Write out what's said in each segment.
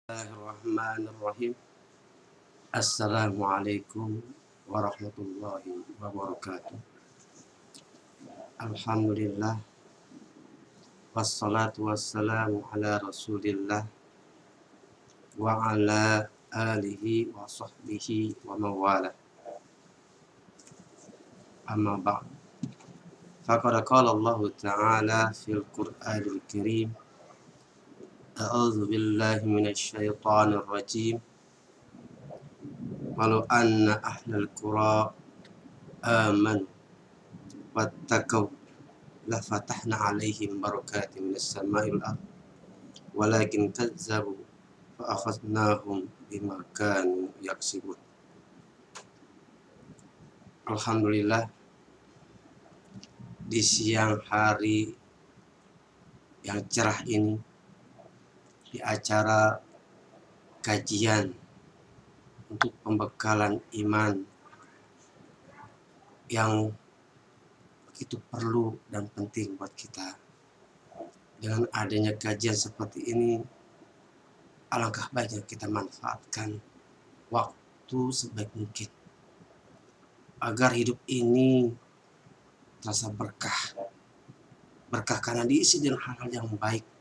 Bismillahirrahmanirrahim. Assalamualaikum warahmatullahi wabarakatuh. Alhamdulillah. Wassalatu wassalamu ala rasulillah wa ala alihi wa sahbihi wa mawala. Amma ba'd. Faqad qala Allah Ta'ala fil Qur'anil Karim. A'udzu billahi minasy syaithanir rajim. Walau anna ahlal qura amanu wattaqau la fatahna alaihim barakatin minas sama'i wal ardh walakin kazzabu fa akhadnahum bima kanu yaksibun. Alhamdulillah, di siang hari yang cerah ini, di acara kajian untuk pembekalan iman yang begitu perlu dan penting buat kita. Dengan adanya kajian seperti ini, alangkah baiknya kita manfaatkan waktu sebaik mungkin agar hidup ini terasa berkah. Berkah karena diisi dengan hal-hal yang baik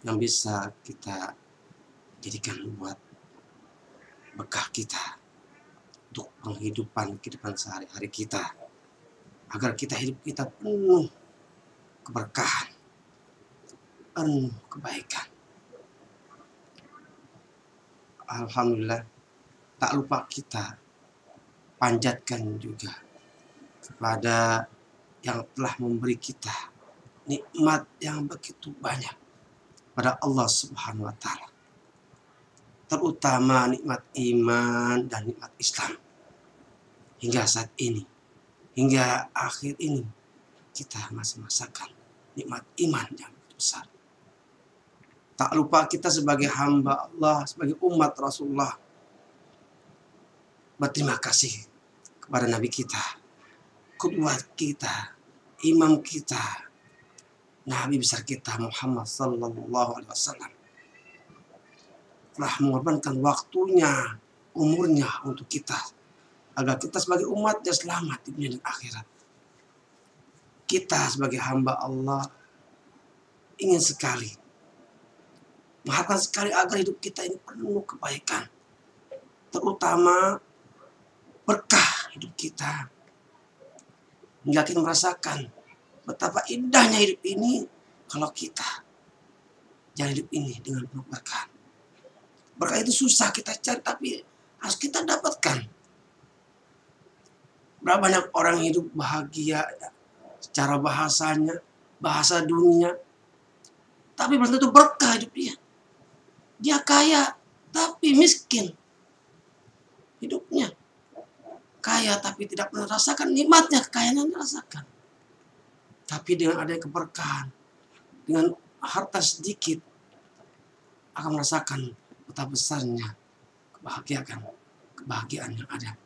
yang bisa kita jadikan buat bekah kita untuk kehidupan sehari-hari kita, agar hidup kita penuh keberkahan, penuh kebaikan. Alhamdulillah, tak lupa kita panjatkan juga kepada yang telah memberi kita nikmat yang begitu banyak pada Allah Subhanahu wa Ta'ala, terutama nikmat iman dan nikmat Islam. Hingga saat ini, hingga akhir ini, kita masih merasakan nikmat iman yang besar. Tak lupa kita sebagai hamba Allah, sebagai umat Rasulullah, berterima kasih kepada Nabi kita, qudwat kita, imam kita, Nabi besar kita Muhammad sallallahu alaihi wasallam, telah mengorbankan waktunya, umurnya untuk kita, agar kita sebagai umatnya selamat di dunia dan akhirat. Kita sebagai hamba Allah ingin sekali, mengharapkan sekali agar hidup kita ini penuh kebaikan, terutama berkah hidup kita, hingga kita merasakan betapa indahnya hidup ini kalau kita jalan hidup ini dengan penuh berkah. Berkah itu susah kita cari, tapi harus kita dapatkan. Berapa banyak orang hidup bahagia secara bahasanya, bahasa dunia, tapi belum tentu berkah hidup dia. Dia kaya, tapi miskin hidupnya. Kaya, tapi tidak pernah rasakan nikmatnya kekayaan yang dirasakan. Tapi dengan adanya keberkahan, dengan harta sedikit, akan merasakan betapa besarnya kebahagiaan yang ada.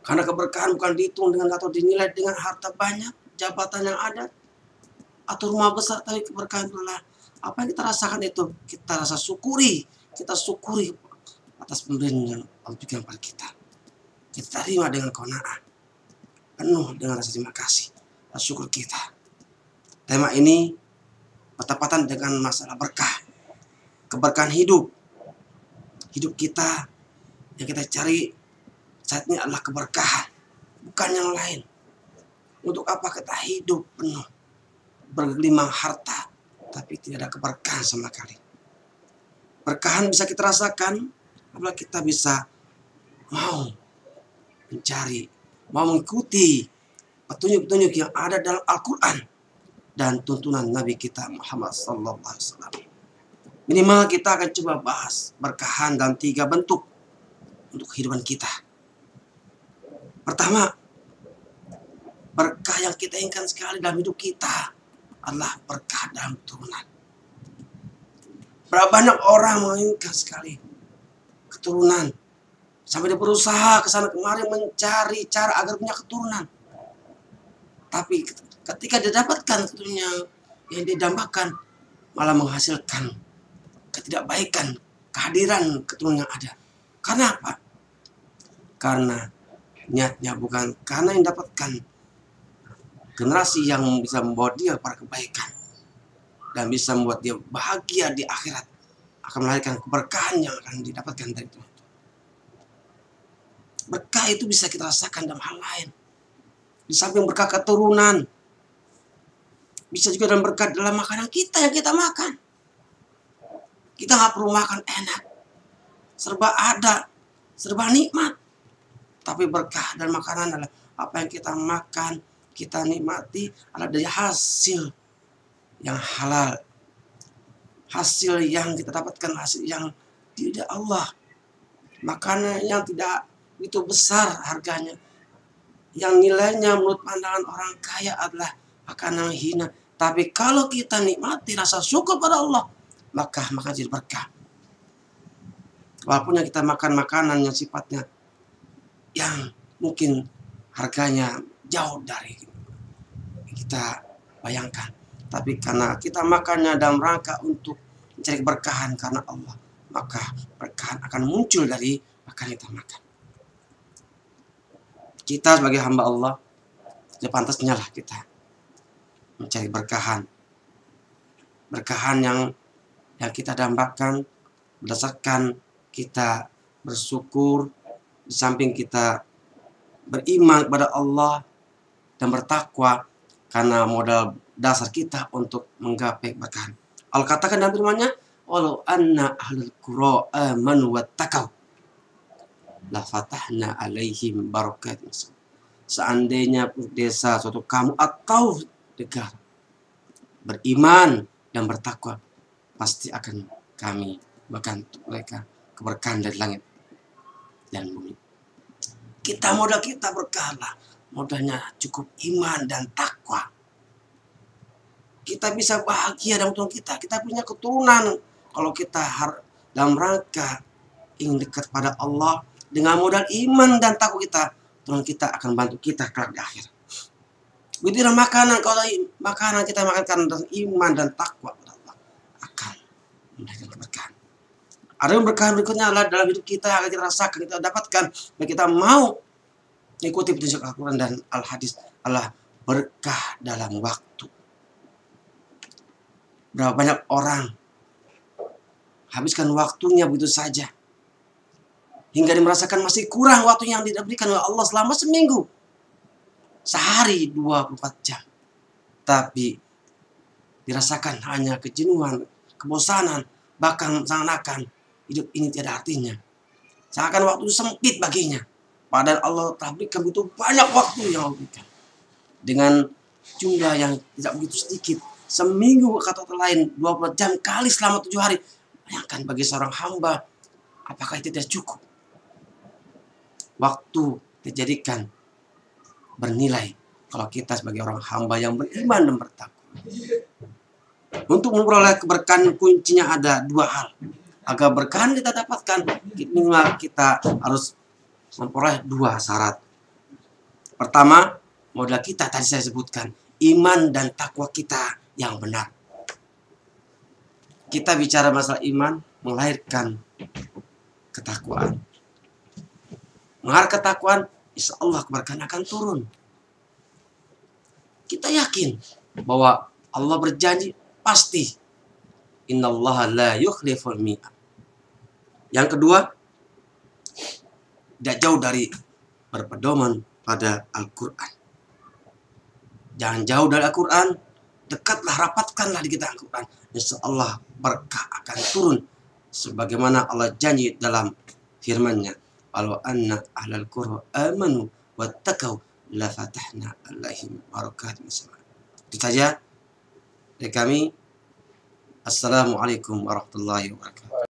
Karena keberkahan bukan dihitung dengan atau dinilai dengan harta banyak, jabatan yang ada, atau rumah besar, tapi keberkahan itulah apa yang kita rasakan itu. Kita rasa syukuri, kita syukuri atas pemberian yang Allah berikan pada kita. Kita terima dengan qanaah, penuh dengan rasa terima kasih dan syukur kita. Tema ini bertepatan dengan masalah berkah, keberkahan hidup. Hidup kita yang kita cari saat ini adalah keberkahan, bukan yang lain. Untuk apa kita hidup penuh bergelimang harta, tapi tidak ada keberkahan sama sekali. Berkahan bisa kita rasakan apabila kita bisa mau mencari, mau mengikuti petunjuk-petunjuk yang ada dalam Al-Quran dan tuntunan Nabi kita Muhammad sallallahu alaihi wasallam. Minimal kita akan coba bahas berkahan dalam 3 bentuk untuk kehidupan kita. Pertama, berkah yang kita inginkan sekali dalam hidup kita adalah berkah dalam keturunan. Berapa banyak orang menginginkan sekali keturunan, sampai dia berusaha ke sana kemari mencari cara agar punya keturunan. Tapi ketika dia dapatkan keturunan yang didambakan, malah menghasilkan ketidakbaikan, kehadiran keturunan yang ada. Karena apa? Karena niatnya bukan karena yang dapatkan generasi yang bisa membawa dia pada kebaikan dan bisa membuat dia bahagia di akhirat, akan melahirkan keberkahan yang akan didapatkan dari Tuhan. Berkah itu bisa kita rasakan dalam hal lain. Di samping berkah keturunan, bisa juga dalam berkah dalam makanan kita yang kita makan. Kita nggak perlu makan enak, serba ada, serba nikmat. Tapi berkah dan makanan adalah apa yang kita makan, kita nikmati adalah dari hasil yang halal. Hasil yang kita dapatkan, hasil yang tidak Allah. Makanan yang tidak itu besar harganya. Yang nilainya menurut pandangan orang kaya adalah makanan hina. Tapi kalau kita nikmati rasa syukur pada Allah, maka jadi berkah. Walaupun yang kita makan makanan yang sifatnya yang mungkin harganya jauh dari kita bayangkan. Tapi karena kita makannya dalam rangka untuk mencari keberkahan karena Allah, maka berkah akan muncul dari makanan yang kita makan. Kita sebagai hamba Allah, ya pantasnya lah kita mencari berkahan. Berkahan yang kita dambakan berdasarkan kita bersyukur, di samping kita beriman kepada Allah dan bertakwa, karena modal dasar kita untuk menggapai keberkahan. Allah katakan dalam firman-Nya, "Walau anna ahlul qura amanu wattaqau la fatahna alaihim barakatin." Seandainya desa suatu kamu atau negara beriman dan bertakwa, pasti akan kami bahkan untuk mereka keberkahan dari langit dan bumi. Modal kita berkah, modalnya cukup iman dan takwa. Kita bisa bahagia dalam Tuhan kita. Kita punya keturunan. Kalau kita dalam rangka ingin dekat pada Allah, dengan modal iman dan takwa kita, Tuhan kita akan bantu kita kelak di akhir. Begitu dalam makanan, kalau makanan kita makan dengan iman dan takwa pada Allah, akan memberikan keberkahan. Ada yang berkah berikutnya adalah dalam hidup kita yang akan kita rasakan, kita dapatkan, dan kita mau ikuti petunjuk Al-Quran dan Al-Hadis adalah berkah dalam waktu. Berapa banyak orang habiskan waktunya begitu saja, hingga dia merasakan masih kurang waktu yang diberikan oleh Allah selama seminggu, sehari 24 jam. Tapi dirasakan hanya kejenuhan, kebosanan, bahkan seakan-akan hidup ini tiada artinya. Seakan waktu sempit baginya. Padahal Allah telah berikan begitu banyak waktu yang Allah berikan. Dengan jumlah yang tidak begitu sedikit. Seminggu kata lain 24 jam kali selama 7 hari. Bayangkan bagi seorang hamba, apakah itu tidak cukup? Waktu dijadikan bernilai kalau kita sebagai orang hamba yang beriman dan bertakwa. Untuk memperoleh keberkahan kuncinya ada 2 hal. Agar berkahan kita dapatkan, minimal kita harus memperoleh 2 syarat. Pertama, modal kita tadi saya sebutkan, iman dan takwa kita yang benar. Kita bicara masalah iman, melahirkan ketakwaan. Mengarah ketakwaan, insya Allah keberkahan akan turun. Kita yakin bahwa Allah berjanji pasti. Innallaha la yukhliful mi'ad. Yang kedua, tidak jauh dari berpedoman pada Al-Quran. Jangan jauh dari Al-Quran, dekatlah, rapatkanlah di kita Al-Quran. Insya Allah berkah akan turun. Sebagaimana Allah janji dalam firman-Nya. Walau anna ahlal qura amanu wattaqau la fatahna alaihim barakatin minas sama. Itu saja dari kami. Assalamualaikum warahmatullahi wabarakatuh.